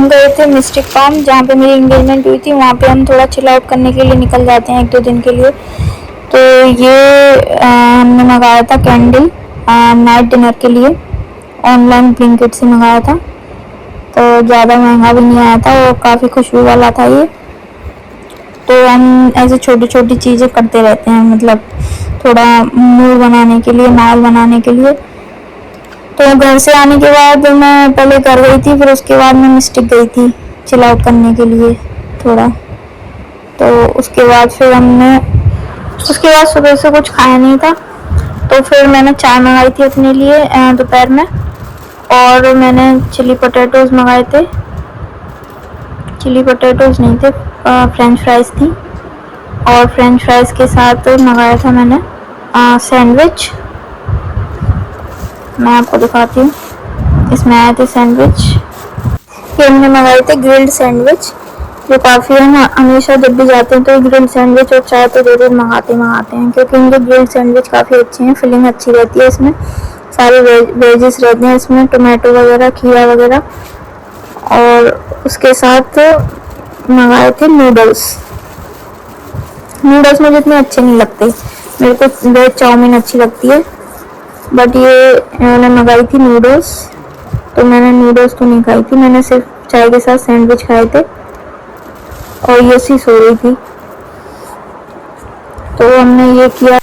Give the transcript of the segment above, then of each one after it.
हम गए थे मिस्टिक फार्म, जहाँ पे मेरी एंगेजमेंट हुई थी। वहाँ पे हम थोड़ा चिल आउट करने के लिए निकल जाते हैं 1-2 दिन के लिए। तो ये हमने मंगाया था कैंडल नाइट डिनर के लिए, ऑनलाइन ब्लिंकिट से मंगाया था। तो ज़्यादा महंगा भी नहीं आया था और काफ़ी खुशबू वाला था ये। तो हम ऐसे छोटी छोटी चीज़ें करते रहते हैं, मतलब थोड़ा मूड बनाने के लिए, माहौल बनाने के लिए। तो घर से आने के बाद मैं पहले घर गई थी, फिर उसके बाद मैं मिस्टिक गई थी चिल आउट करने के लिए थोड़ा। तो उसके बाद सुबह से कुछ खाया नहीं था, तो फिर मैंने चाय मंगाई थी अपने लिए दोपहर में। और मैंने चिली पोटैटोज़ मंगाए थे, चिली पोटैटोज़ नहीं थे, फ्रेंच फ्राइज़ थी। और फ्रेंच फ्राइज़ के साथ मंगाया था मैंने सैंडविच। मैं आपको दिखाती हूँ, इसमें आए थे सैंडविच। ये हमने मंगाए थे ग्रिल्ड सैंडविच, जो काफ़ी हम हमेशा जब भी जाते हैं तो ग्रिल्ड सैंडविच और चाय तो ज़रूर मंगाते हैं, क्योंकि इनके ग्रिल्ड सैंडविच काफ़ी अच्छे हैं। फिलिंग अच्छी रहती है इसमें, सारे वेजेस रहते हैं इसमें, टोमेटो वगैरह, खीरा वगैरह। और उसके साथ मंगाए थे नूडल्स। नूडल्स मुझे इतने अच्छे नहीं लगते, मेरे को वेज चाउमीन अच्छी लगती है। बट ये मैंने मंगाई थी नूडल्स, तो मैंने नूडल्स तो नहीं खाई थी, मैंने सिर्फ चाय के साथ सैंडविच खाए थे। और ये सी सो रही थी, तो हमने ये किया।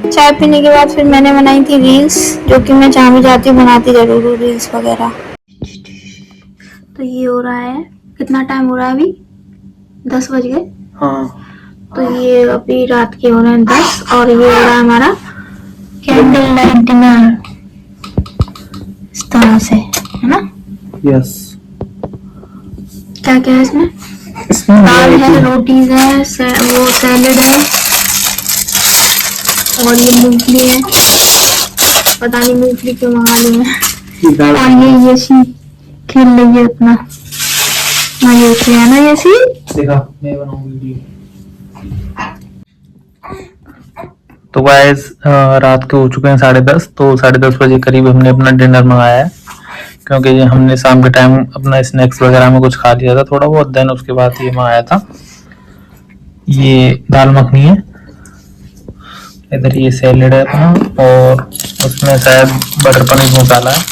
चाय पीने के बाद फिर मैंने बनाई थी रील्स, जो कि मैं जहाँ भी जाती हूँ बनाती जरूर हूँ रील्स वगैरह। तो ये हो रहा है, कितना टाइम हो रहा है अभी? 10 बज गए। हाँ। तो ये अभी रात के हो रहे हैं 10, और ये हो रहा है हमारा कैंडल लाइट डिनर, इस तरह से, है ना? यस। क्या क्या है इसमें? दाल है, रोटीज है, वो सैलेड है, और ये मूंगफली है। पता नहीं मूंगफली क्यों मंगा ली मैं। और ये सी खेल रही है अपना, ये है ना, ये सी देखा मैं बनाऊंगी वीडियो। तो गाइस रात के हो चुके हैं 10:30, तो 10:30 बजे करीब हमने अपना डिनर मंगाया है, क्योंकि ये हमने शाम के टाइम अपना स्नैक्स वगैरह में कुछ खा लिया था थोड़ा बहुत। देन उसके बाद ये मंगाया था, ये दाल मखनी है, इधर ये सैलेड है अपना, और उसमें शायद बटर पनीर मसाला है।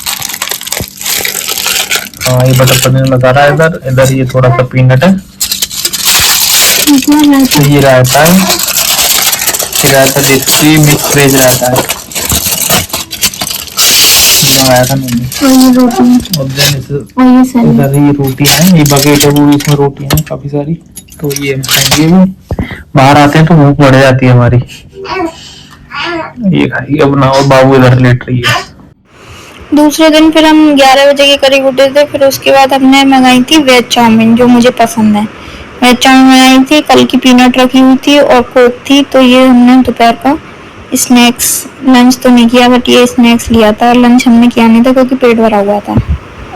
हाँ, ये बटर पनीर मसाला है इधर ये थोड़ा सा पीनट है। तो ये रायता है, ये रायता देसी मिक्स वेज रायता है, ये मंगाया था मैंने। और देन इधर ये रोटियां हैं, ये बकेट है वो, इसमें रोटियां हैं काफी सारी। तो ये हम खाएंगे भी, बाहर आते हैं तो भूख बढ़ जाती है हमारी। ये खाएगी अपना, और बाबू इधर लेट रही है। दूसरे दिन फिर हम 11 बजे के करीब उठे थे। फिर उसके बाद हमने मंगाई थी वेज चाउमीन, जो मुझे पसंद है। वेज चाउमीन मंगाई थी, कल की पीनट रखी हुई थी और कोक थी। तो ये हमने दोपहर का स्नैक्स, लंच तो नहीं किया, बट ये स्नैक्स लिया था। लंच हमने किया नहीं था क्योंकि पेट भरा हुआ था।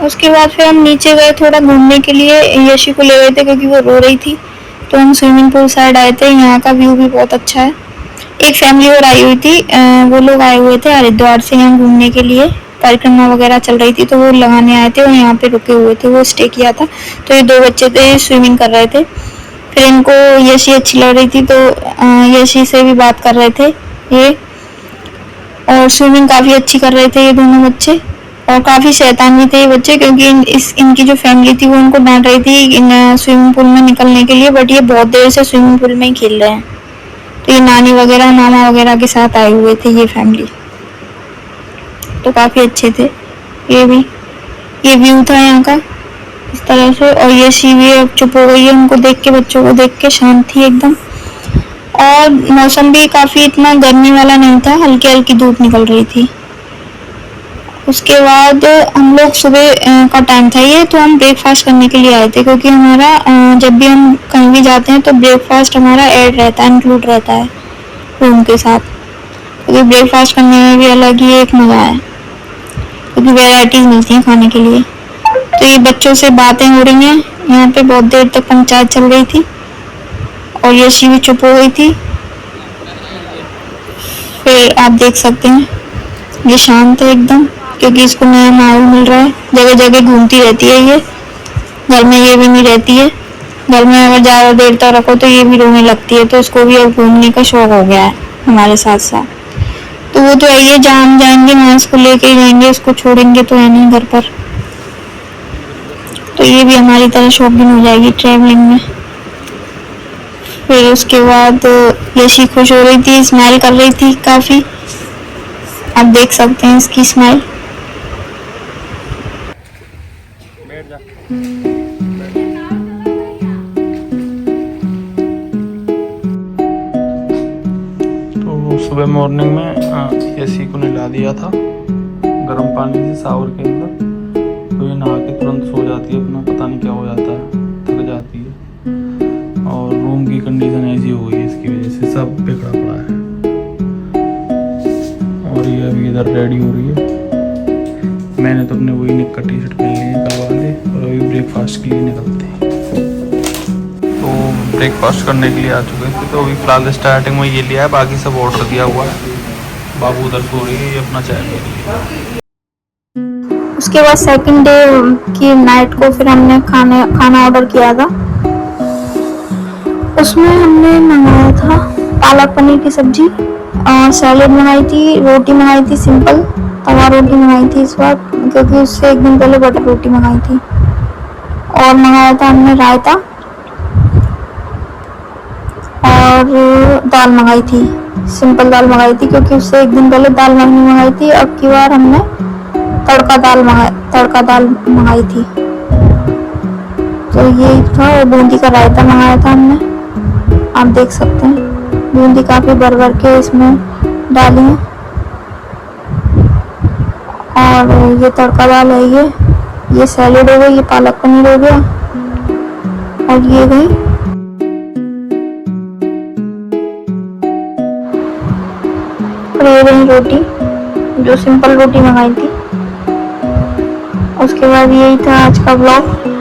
उसके बाद फिर हम नीचे गए थोड़ा घूमने के लिए, यशी को ले गए थे क्योंकि वो रो रही थी। तो हम स्विमिंग पूल साइड आए थे, यहाँ का व्यू भी बहुत अच्छा है। एक फैमिली और आई हुई थी, वो लोग आए हुए थे हरिद्वार से यहाँ घूमने के लिए, परिक्रमा वगैरह चल रही थी तो वो लगाने आए थे और यहाँ पे रुके हुए थे, वो स्टे किया था। तो ये 2 बच्चे थे, स्विमिंग कर रहे थे। फिर इनको यशी अच्छी लग रही थी, तो यशी से भी बात कर रहे थे ये, और स्विमिंग काफ़ी अच्छी कर रहे थे ये दोनों बच्चे। और काफ़ी शैतान भी थे ये बच्चे, क्योंकि इनकी जो फैमिली थी वो इनको डांट रही थी स्विमिंग पूल में निकलने के लिए, बट ये बहुत देर से स्विमिंग पूल में ही खेल रहे हैं। तो ये नानी वगैरह, मामा वगैरह के साथ आए हुए थे ये फैमिली, तो काफ़ी अच्छे थे ये भी। ये व्यू था यहाँ का इस तरह से। और ये सी भी अब चुप हो गई है उनको देख के, बच्चों को देख के शांत थी एकदम। और मौसम भी काफ़ी इतना गर्मी वाला नहीं था, हल्की हल्की धूप निकल रही थी। उसके बाद हम लोग सुबह का टाइम था ये, तो हम ब्रेकफास्ट करने के लिए आए थे, क्योंकि हमारा जब भी हम कहीं भी जाते हैं तो ब्रेकफास्ट हमारा ऐड रहता है, इंक्लूड रहता है रूम के साथ। क्योंकि ब्रेकफास्ट करने में भी अलग ही एक मज़ा है, क्योंकि वैराइटीज़ मिलती हैं खाने के लिए। तो ये बच्चों से बातें हो रही हैं। यहाँ पे बहुत देर तक पंचायत चल रही थी और यशी भी चुप हो गई थी। फिर आप देख सकते हैं ये शांत है एकदम, क्योंकि इसको नया माहौल मिल रहा है। जगह जगह घूमती रहती है ये, घर में ये भी नहीं रहती है। घर में अगर ज़्यादा देर तक रखो तो ये भी रोने लगती है, तो इसको भी अब घूमने का शौक हो गया है हमारे साथ साथ। तो वो तो है, ये जहाँ हम जाएंगे वहाँ इसको लेके ही जाएंगे, इसको छोड़ेंगे तो है नहीं घर पर। तो ये भी हमारी तरह शौकीन हो जाएगी ट्रैवलिंग में। फिर उसके बाद यशी खुश हो रही थी, स्माइल कर रही थी काफ़ी। आप देख सकते हैं इसकी स्माइल। तो सुबह मॉर्निंग में यशी को नहला दिया था गर्म पानी से शावर के अंदर। तो ये नहा के तुरंत सो जाती है, अपना पता नहीं क्या हो जाता है, थक जाती है। और रूम की कंडीशन ऐसी हो गई है इसकी वजह से, सब बिगड़ा पड़ा है। और ये अभी इधर रेडी हो रही है। मैंने तो अपने वही निक्कर टी शर्ट पहन लिए कल वाले, और अभी ब्रेकफास्ट के लिए निकलते हैं। तो ब्रेकफास्ट करने के लिए आ चुके थे। तो अभी फिलहाल स्टार्टिंग में ये लिया है, बाकी सब ऑर्डर दिया हुआ है। बाबू उधर सो रही है, ये अपना चाय पी रही है। उसके बाद सेकंड डे की नाइट को फिर हमने खाना ऑर्डर किया था। उसमें हमने मंगाया था पालक पनीर की सब्जी, सैलेड मंगाई थी, रोटी मंगाई थी सिंपल, तवा रोटी मंगाई थी इस बार, क्योंकि उससे एक दिन पहले बटर रोटी मंगाई थी। और मंगाया था हमने रायता और दाल मंगाई थी, सिंपल दाल मंगाई थी, क्योंकि उससे एक दिन पहले दाल मखनी मंगाई थी। अब की बार हमने तड़का दाल मंगाई थी। तो ये था। और बूंदी का रायता मंगाया था हमने, आप देख सकते हैं बूंदी काफ़ी भर के इसमें डाली है। और ये तड़का दाल है, ये सैलेड हो गई, ये पालक पनीर हो गया, और ये गई रोटी, जो सिंपल रोटी मंगाई थी। उसके बाद यही था आज का ब्लॉग।